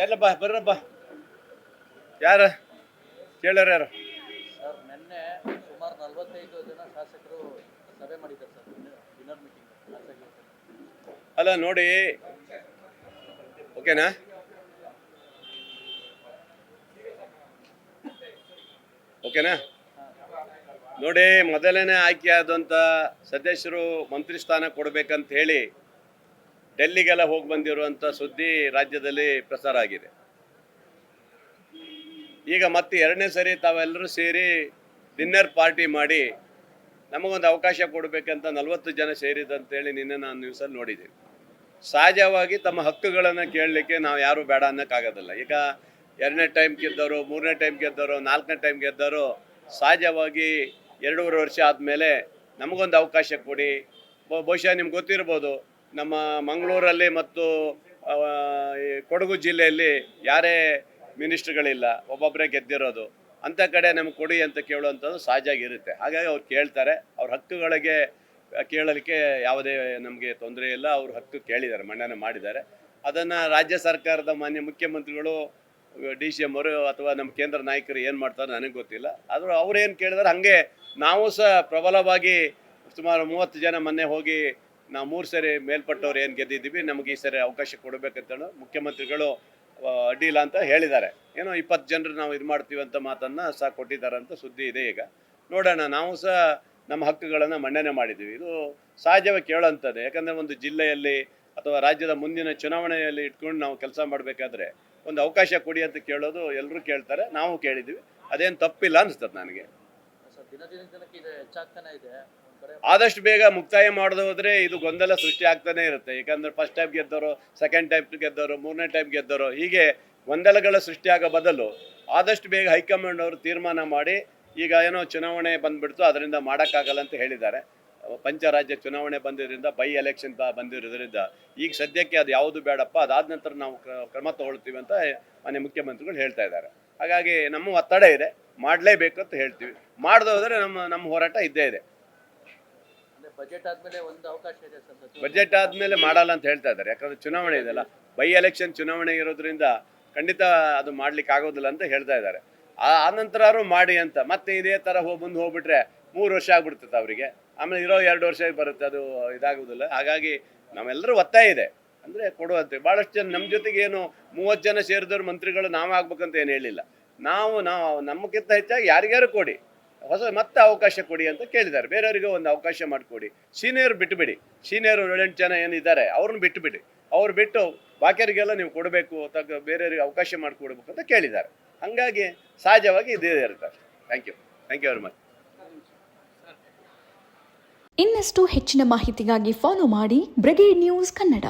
ಎಲ್ಲಪ್ಪ ಬರ್ರಪ್ಪ. ಯಾರು ಕೇಳೋರು ಯಾರು? ಸರ್ ನಿನ್ನೆ ಸುಮಾರು 45 ಜನ ಶಾಸಕರು ಸಭೆ ಮಾಡಿದ್ದಾರೆ ಸರ್, ಡಿನ್ನರ್ ಮೀಟಿಂಗ್. ಅಲ್ಲ ನೋಡಿ, ಓಕೆನಾ? ಓಕೆನಾ ನೋಡಿ, ಮೊದಲನೇ ಆಯ್ಕೆಯಾದಂಥ ಸದಸ್ಯರು ಮಂತ್ರಿ ಸ್ಥಾನ ಕೊಡಬೇಕಂತ ಹೇಳಿ ಡೆಲ್ಲಿಗೆಲ್ಲ ಹೋಗಿ ಬಂದಿರುವಂಥ ಸುದ್ದಿ ರಾಜ್ಯದಲ್ಲಿ ಪ್ರಸಾರ ಆಗಿದೆ. ಈಗ ಮತ್ತೆ ಎರಡನೇ ಸರಿ ತಾವೆಲ್ಲರೂ ಸೇರಿ ಡಿನ್ನರ್ ಪಾರ್ಟಿ ಮಾಡಿ ನಮಗೊಂದು ಅವಕಾಶ ಕೊಡಬೇಕಂತ 40 ಜನ ಸೇರಿದಂತೇಳಿ ನಿನ್ನೆ ನಾನು ನ್ಯೂಸಲ್ಲಿ ನೋಡಿದ್ದೀನಿ. ಸಹಜವಾಗಿ ತಮ್ಮ ಹಕ್ಕುಗಳನ್ನು ಕೇಳಲಿಕ್ಕೆ ನಾವು ಯಾರು ಬೇಡ ಅನ್ನೋಕ್ಕಾಗೋದಿಲ್ಲ. ಈಗ 2ನೇ ಟೈಮ್ ಗೆದ್ದವರು, 3ನೇ ಟೈಮ್ ಗೆದ್ದವರು, 4ನೇ ಟೈಮ್ ಗೆದ್ದವರು ಸಹಜವಾಗಿ 2.5 ವರ್ಷ ಆದಮೇಲೆ ನಮಗೊಂದು ಅವಕಾಶ ಕೊಡಿ. ಬಹುಶಃ ನಿಮ್ಗೆ ಗೊತ್ತಿರ್ಬೋದು, ನಮ್ಮ ಮಂಗಳೂರಲ್ಲಿ ಮತ್ತು ಕೊಡಗು ಜಿಲ್ಲೆಯಲ್ಲಿ ಯಾರೇ ಮಿನಿಸ್ಟ್ರುಗಳಿಲ್ಲ, ಒಬ್ಬೊಬ್ಬರೇ ಗೆದ್ದಿರೋದು. ಅಂಥ ಕಡೆ ನಮ್ಗೆ ಕೊಡಿ ಅಂತ ಕೇಳುವಂಥದ್ದು ಸಹಜವಾಗಿರುತ್ತೆ. ಹಾಗಾಗಿ ಅವ್ರು ಕೇಳ್ತಾರೆ. ಅವ್ರ ಹಕ್ಕುಗಳಿಗೆ ಕೇಳಲಿಕ್ಕೆ ಯಾವುದೇ ನಮಗೆ ತೊಂದರೆ ಇಲ್ಲ. ಅವ್ರ ಹಕ್ಕು ಕೇಳಿದ್ದಾರೆ, ಮನ್ನಣೆ ಮಾಡಿದ್ದಾರೆ. ಅದನ್ನು ರಾಜ್ಯ ಸರ್ಕಾರದ ಮಾನ್ಯ ಮುಖ್ಯಮಂತ್ರಿಗಳು, DCM ಅವರು ಅಥವಾ ನಮ್ಮ ಕೇಂದ್ರ ನಾಯಕರು ಏನು ಮಾಡ್ತಾರೆ ನನಗೆ ಗೊತ್ತಿಲ್ಲ. ಆದರೂ ಅವ್ರು ಏನು ಕೇಳಿದಾರೆ ಹಾಗೆ ನಾವು ಸಹ ಪ್ರಬಲವಾಗಿ ಸುಮಾರು 30 ಜನ ಮೊನ್ನೆ ಹೋಗಿ ನಾವು 3 ಸರಿ ಮೇಲ್ಪಟ್ಟವ್ರು ಏನು ಗೆದ್ದಿದ್ದೀವಿ, ನಮಗೆ ಈ ಸರಿ ಅವಕಾಶ ಕೊಡಬೇಕಂತೇಳಿ ಮುಖ್ಯಮಂತ್ರಿಗಳು ಅಡ್ಡಿಲ್ಲ ಅಂತ ಹೇಳಿದ್ದಾರೆ. ಏನೋ 20 ಜನರು ನಾವು ಇದು ಮಾಡ್ತೀವಿ ಅಂತ ಮಾತನ್ನು ಸಹ ಕೊಟ್ಟಿದ್ದಾರೆ ಅಂತ ಸುದ್ದಿ ಇದೆ. ಈಗ ನೋಡೋಣ, ನಾವು ಸಹ ನಮ್ಮ ಹಕ್ಕುಗಳನ್ನು ಮನ್ನಣೆ ಮಾಡಿದ್ದೀವಿ. ಇದು ಸಹಜವಾಗಿ ಕೇಳೋಂಥದ್ದು. ಯಾಕಂದರೆ ಒಂದು ಜಿಲ್ಲೆಯಲ್ಲಿ ಅಥವಾ ರಾಜ್ಯದ ಮುಂದಿನ ಚುನಾವಣೆಯಲ್ಲಿ ಇಟ್ಕೊಂಡು ನಾವು ಕೆಲಸ ಮಾಡಬೇಕಾದ್ರೆ ಒಂದು ಅವಕಾಶ ಕೊಡಿ ಅಂತ ಕೇಳೋದು ಎಲ್ಲರೂ ಕೇಳ್ತಾರೆ, ನಾವು ಕೇಳಿದ್ದೀವಿ. ಅದೇನು ತಪ್ಪಿಲ್ಲ ಅನಿಸ್ತದೆ ನನಗೆ. ಆದಷ್ಟು ಬೇಗ ಮುಕ್ತಾಯ ಮಾಡೋದು ಹೋದರೆ ಇದು ಗೊಂದಲ ಸೃಷ್ಟಿ ಆಗ್ತಾನೆ ಇರುತ್ತೆ. ಯಾಕಂದರೆ ಫಸ್ಟ್ ಟೈಮ್ ಗೆದ್ದವರು, ಸೆಕೆಂಡ್ ಟೈಮ್ ಗೆದ್ದವರು, 3ನೇ ಟೈಮ್ ಗೆದ್ದವರು, ಹೀಗೆ ಗೊಂದಲಗಳ ಸೃಷ್ಟಿಯಾಗೋ ಬದಲು ಆದಷ್ಟು ಬೇಗ ಹೈಕಮಾಂಡ್ ಅವರು ತೀರ್ಮಾನ ಮಾಡಿ, ಈಗ ಏನೋ ಚುನಾವಣೆ ಬಂದುಬಿಡ್ತು ಅದರಿಂದ ಮಾಡೋಕ್ಕಾಗಲ್ಲ ಅಂತ ಹೇಳಿದ್ದಾರೆ. ಪಂಚರಾಜ್ಯ ಚುನಾವಣೆ ಬಂದಿರೋದ್ರಿಂದ, ಬೈ ಎಲೆಕ್ಷನ್ ಬಂದಿರೋದ್ರಿಂದ ಈಗ ಸದ್ಯಕ್ಕೆ ಅದು ಯಾವುದು ಬೇಡಪ್ಪ, ಅದಾದ ನಂತರ ನಾವು ಕ್ರಮ ತಗೊಳ್ತೀವಿ ಅಂತ ಮಾನ್ಯ ಮುಖ್ಯಮಂತ್ರಿಗಳು ಹೇಳ್ತಾ ಇದ್ದಾರೆ. ಹಾಗಾಗಿ ನಮ್ಮ ಒತ್ತಡ ಇದೆ, ಮಾಡಲೇಬೇಕು ಅಂತ ಹೇಳ್ತೀವಿ. ಮಾಡದೆ ಹೋದರೆ ನಮ್ಮ ಹೋರಾಟ ಇದ್ದೇ ಇದೆ. ಬಜೆಟ್ ಆದಮೇಲೆ ಮಾಡಲ್ಲ ಅಂತ ಹೇಳ್ತಾ ಇದ್ದಾರೆ. ಯಾಕಂದರೆ ಚುನಾವಣೆ ಇದೆಯಲ್ಲ, ಬೈ ಎಲೆಕ್ಷನ್ ಚುನಾವಣೆ ಇರೋದ್ರಿಂದ ಖಂಡಿತ ಅದು ಮಾಡ್ಲಿಕ್ಕೆ ಆಗೋದಿಲ್ಲ ಅಂತ ಹೇಳ್ತಾ ಇದ್ದಾರೆ. ಆ ನಂತರ ಮಾಡಿ ಅಂತ ಮತ್ತೆ ಇದೇ ಥರ ಮುಂದೆ ಹೋಗ್ಬಿಟ್ರೆ 3 ವರ್ಷ ಆಗ್ಬಿಡ್ತದೆ ಅವರಿಗೆ. ಆಮೇಲೆ ಇರೋ 2 ವರ್ಷ ಬರುತ್ತೆ, ಅದು ಇದಾಗೋದಿಲ್ಲ. ಹಾಗಾಗಿ ನಾವೆಲ್ಲರೂ ಒತ್ತಾಯ ಇದೆ ಅಂದರೆ ಕೊಡುವಂತೆ. ಭಾಳಷ್ಟು ಜನ ನಮ್ಮ ಜೊತೆಗೆ ಏನು 30 ಜನ ಸೇರಿದವ್ರು ಮಂತ್ರಿಗಳು ನಾವು ಆಗ್ಬೇಕಂತ ಏನು ಹೇಳಿಲ್ಲ. ನಾವು ನಮ್ಮಕ್ಕಿಂತ ಹೆಚ್ಚಾಗಿ ಯಾರಿಗಾರು ಕೊಡಿ, ಮತ್ತೆ ಅವಕಾಶ ಕೊಡಿ ಅಂತ ಕೇಳಿದ್ದಾರೆ. ಬೇರೆಯವರಿಗೆ ಒಂದು ಅವಕಾಶ ಮಾಡಿಕೊಡಿ. ಸೀನಿಯರ್ ಬಿಟ್ಟುಬಿಡಿ, ಸೀನಿಯರ್ 7 ಜನ ಏನಿದ್ದಾರೆ ಅವ್ರನ್ನ ಬಿಟ್ಟುಬಿಡಿ. ಅವ್ರು ಬಿಟ್ಟು ಬಾಕಿಯವರಿಗೆಲ್ಲ ನೀವು ಕೊಡಬೇಕು ಅಥವಾ ಬೇರೆಯವರಿಗೆ ಅವಕಾಶ ಮಾಡಿಕೊಡ್ಬೇಕು ಅಂತ ಕೇಳಿದ್ದಾರೆ. ಹಾಗಾಗಿ ಸಹಜವಾಗಿ ಇದೇ ಇರುತ್ತೆ ಅಷ್ಟೇ. Thank you very much. ಇನ್ನಷ್ಟು ಹೆಚ್ಚಿನ ಮಾಹಿತಿಗಾಗಿ ಫಾಲೋ ಮಾಡಿ ಬ್ರಿಗೇಡ್ ನ್ಯೂಸ್ ಕನ್ನಡ.